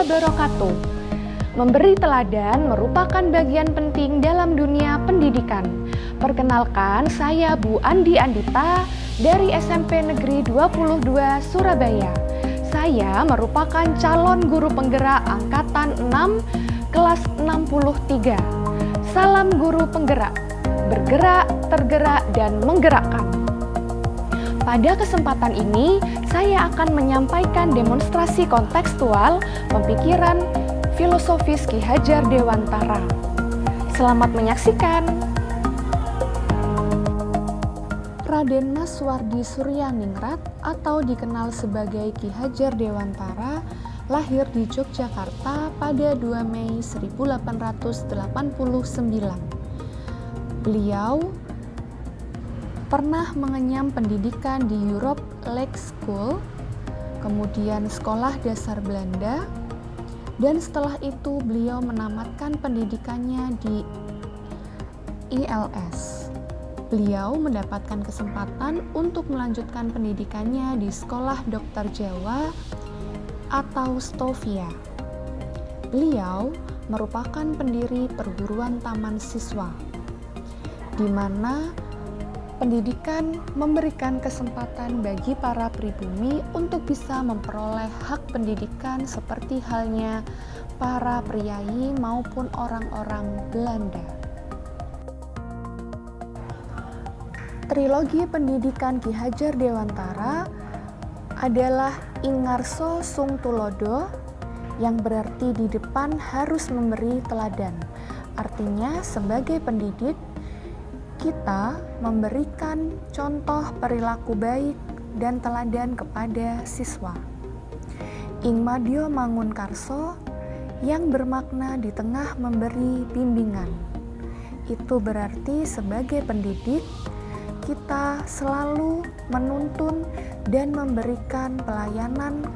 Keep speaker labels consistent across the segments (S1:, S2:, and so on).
S1: wabarakatuh. Memberi teladan merupakan bagian penting dalam dunia pendidikan. Perkenalkan, saya Bu Andi Andita dari SMP Negeri 22 Surabaya. Saya merupakan calon guru penggerak angkatan 6 kelas 63. Salam guru penggerak, bergerak, tergerak, dan menggerakkan. Pada kesempatan ini, saya akan menyampaikan demonstrasi kontekstual pemikiran filosofis Ki Hajar Dewantara. Selamat menyaksikan. Raden Mas Wardi Suryaningrat atau dikenal sebagai Ki Hajar Dewantara lahir di Yogyakarta pada 2 Mei 1889. Beliau pernah mengenyam pendidikan di Europe Lake School, kemudian Sekolah Dasar Belanda, dan setelah itu beliau menamatkan pendidikannya di ILS. Beliau mendapatkan kesempatan untuk melanjutkan pendidikannya di Sekolah Dokter Jawa atau Stovia. Beliau merupakan pendiri perguruan taman siswa, di mana pendidikan memberikan kesempatan bagi para pribumi untuk bisa memperoleh hak pendidikan seperti halnya para priai maupun orang-orang Belanda. Trilogi pendidikan Ki Hajar Dewantara adalah Ingarso Sung Tulodo, yang berarti di depan harus memberi teladan. Artinya sebagai pendidik, kita memberikan contoh perilaku baik dan teladan kepada siswa. Ingmadyo Mangunkarso, yang bermakna di tengah memberi bimbingan. Itu berarti sebagai pendidik, kita selalu menuntun dan memberikan pelayanan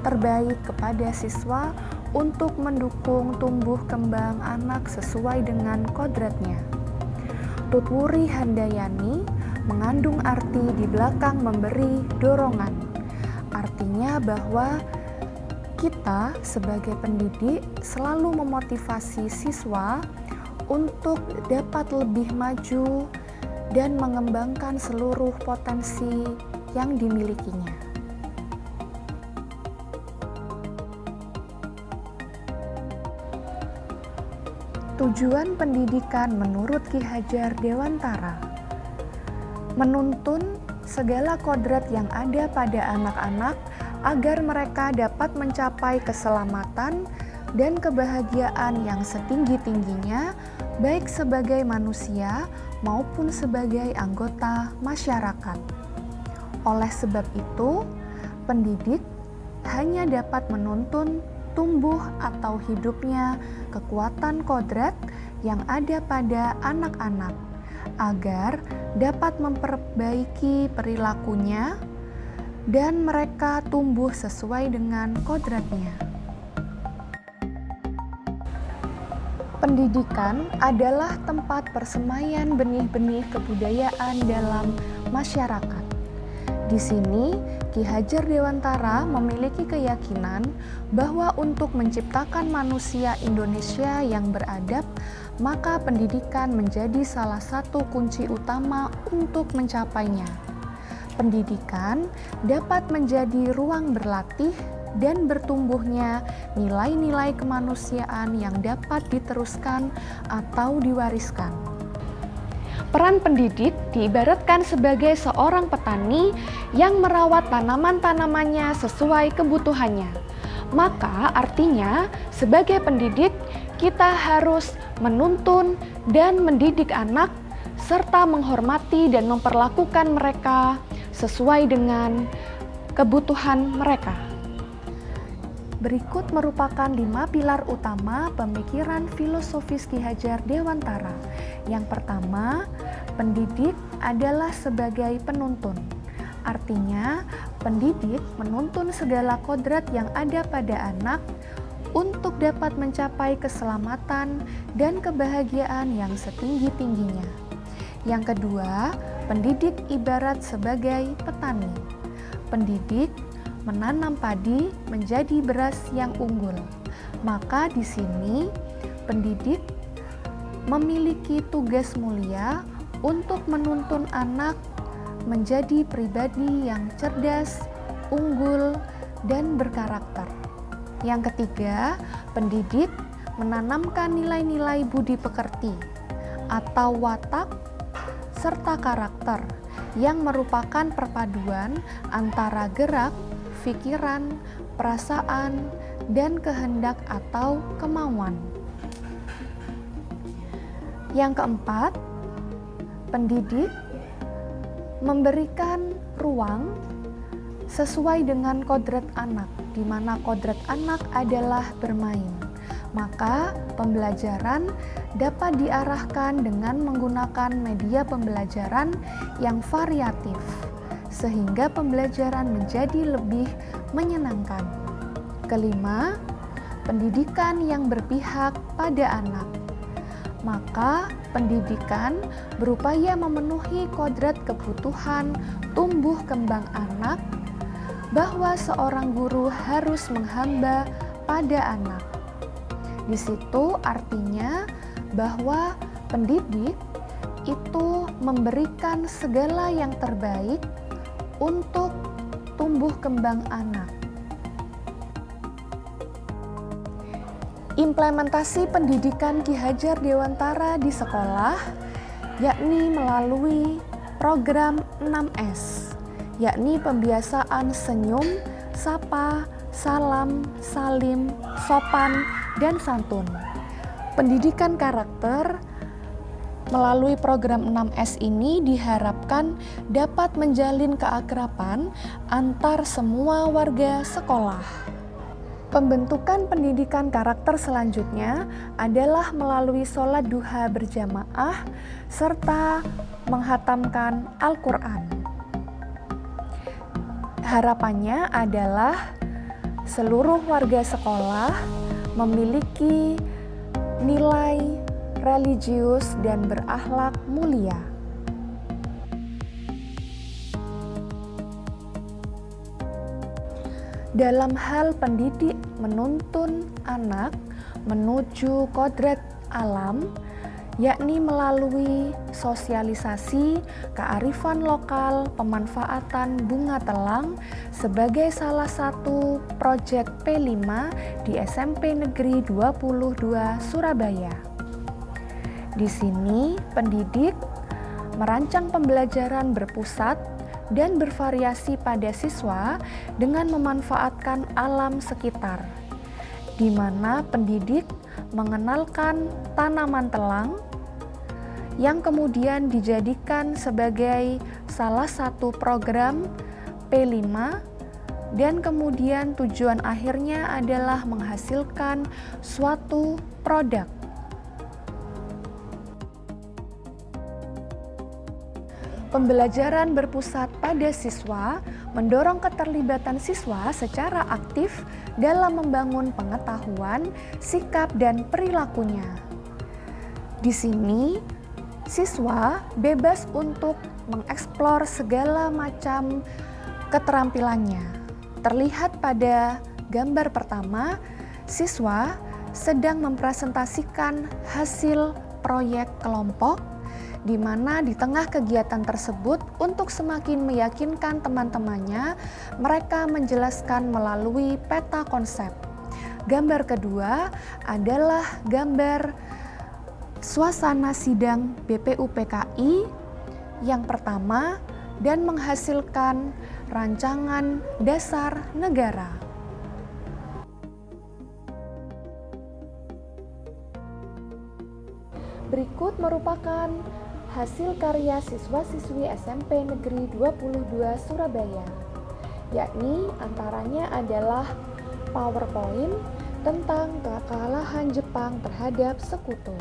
S1: terbaik kepada siswa untuk mendukung tumbuh kembang anak sesuai dengan kodratnya. Tutwuri Handayani mengandung arti di belakang memberi dorongan. Artinya bahwa kita sebagai pendidik selalu memotivasi siswa untuk dapat lebih maju dan mengembangkan seluruh potensi yang dimilikinya. Tujuan pendidikan menurut Ki Hajar Dewantara: menuntun segala kodrat yang ada pada anak-anak agar mereka dapat mencapai keselamatan dan kebahagiaan yang setinggi-tingginya, baik sebagai manusia maupun sebagai anggota masyarakat. Oleh sebab itu, pendidik hanya dapat menuntun tumbuh atau hidupnya kekuatan kodrat yang ada pada anak-anak agar dapat memperbaiki perilakunya dan mereka tumbuh sesuai dengan kodratnya. Pendidikan adalah tempat persemaian benih-benih kebudayaan dalam masyarakat. Di sini, Ki Hajar Dewantara memiliki keyakinan bahwa untuk menciptakan manusia Indonesia yang beradab, maka pendidikan menjadi salah satu kunci utama untuk mencapainya. Pendidikan dapat menjadi ruang berlatih dan bertumbuhnya nilai-nilai kemanusiaan yang dapat diteruskan atau diwariskan. Peran pendidik diibaratkan sebagai seorang petani yang merawat tanaman-tanamannya sesuai kebutuhannya. Maka artinya sebagai pendidik kita harus menuntun dan mendidik anak serta menghormati dan memperlakukan mereka sesuai dengan kebutuhan mereka. Berikut merupakan 5 pilar utama pemikiran filosofis Ki Hajar Dewantara. Yang pertama, pendidik adalah sebagai penuntun. Artinya, pendidik menuntun segala kodrat yang ada pada anak untuk dapat mencapai keselamatan dan kebahagiaan yang setinggi-tingginya. Yang kedua, pendidik ibarat sebagai petani. Pendidik menanam padi menjadi beras yang unggul. Maka di sini pendidik memiliki tugas mulia untuk menuntun anak menjadi pribadi yang cerdas, unggul, dan berkarakter. Yang ketiga, pendidik menanamkan nilai-nilai budi pekerti atau watak serta karakter yang merupakan perpaduan antara gerak, pikiran, perasaan, dan kehendak atau kemauan. Yang keempat, pendidik memberikan ruang sesuai dengan kodrat anak, di mana kodrat anak adalah bermain. Maka pembelajaran dapat diarahkan dengan menggunakan media pembelajaran yang variatif, sehingga pembelajaran menjadi lebih menyenangkan. Kelima, pendidikan yang berpihak pada anak. Maka pendidikan berupaya memenuhi kodrat kebutuhan tumbuh kembang anak, bahwa seorang guru harus menghamba pada anak. Di situ artinya bahwa pendidik itu memberikan segala yang terbaik untuk tumbuh kembang anak. Implementasi pendidikan Ki Hajar Dewantara di sekolah yakni melalui program 6S, yakni pembiasaan senyum, sapa, salam, salim, sopan, dan santun. Pendidikan karakter melalui program 6S ini diharapkan dapat menjalin keakraban antar semua warga sekolah. Pembentukan pendidikan karakter selanjutnya adalah melalui sholat duha berjamaah serta menghatamkan Al-Quran. Harapannya adalah seluruh warga sekolah memiliki nilai religius dan berakhlak mulia. Dalam hal pendidik menuntun anak menuju kodrat alam, yakni melalui sosialisasi kearifan lokal pemanfaatan bunga telang sebagai salah satu proyek P5 di SMP Negeri 22 Surabaya. Di sini pendidik merancang pembelajaran berpusat dan bervariasi pada siswa dengan memanfaatkan alam sekitar, di mana pendidik mengenalkan tanaman telang yang kemudian dijadikan sebagai salah satu program P5, dan kemudian tujuan akhirnya adalah menghasilkan suatu produk. Pembelajaran berpusat pada siswa mendorong keterlibatan siswa secara aktif dalam membangun pengetahuan, sikap, dan perilakunya. Di sini, siswa bebas untuk mengeksplor segala macam keterampilannya. Terlihat pada gambar pertama, siswa sedang mempresentasikan hasil proyek kelompok, di mana di tengah kegiatan tersebut untuk semakin meyakinkan teman-temannya, mereka menjelaskan melalui peta konsep. Gambar kedua adalah gambar suasana sidang BPUPKI yang pertama dan menghasilkan rancangan dasar negara. Berikut merupakan hasil karya siswa-siswi SMP Negeri 22 Surabaya, yakni antaranya adalah PowerPoint tentang kekalahan Jepang terhadap Sekutu.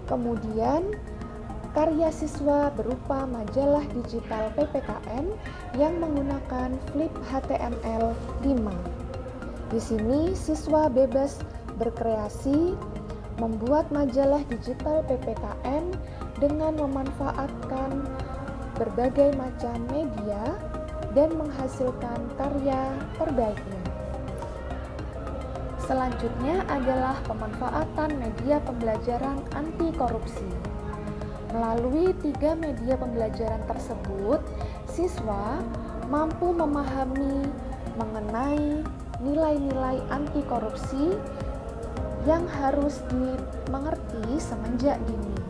S1: Kemudian karya siswa berupa majalah digital PPKN yang menggunakan flip HTML 5. Di sini siswa bebas berkreasi membuat majalah digital PPKN dengan memanfaatkan berbagai macam media dan menghasilkan karya terbaiknya. Selanjutnya adalah pemanfaatan media pembelajaran anti korupsi. Melalui 3 media pembelajaran tersebut, siswa mampu memahami mengenai nilai-nilai anti korupsi yang harus dimengerti semenjak dini,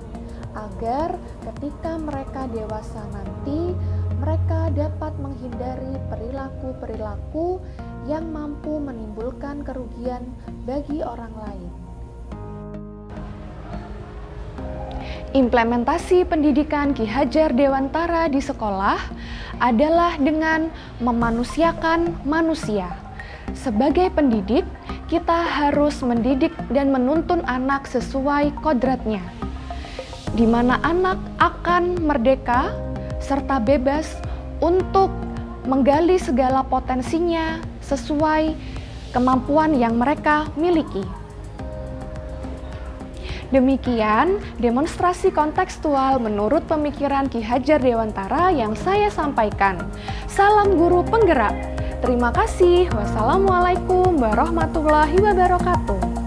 S1: agar ketika mereka dewasa nanti, mereka dapat menghindari perilaku-perilaku yang mampu menimbulkan kerugian bagi orang lain. Implementasi pendidikan Ki Hajar Dewantara di sekolah adalah dengan memanusiakan manusia. Sebagai pendidik, kita harus mendidik dan menuntun anak sesuai kodratnya, di mana anak akan merdeka serta bebas untuk menggali segala potensinya sesuai kemampuan yang mereka miliki. Demikian demonstrasi kontekstual menurut pemikiran Ki Hajar Dewantara yang saya sampaikan. Salam guru penggerak. Terima kasih. Wassalamualaikum warahmatullahi wabarakatuh.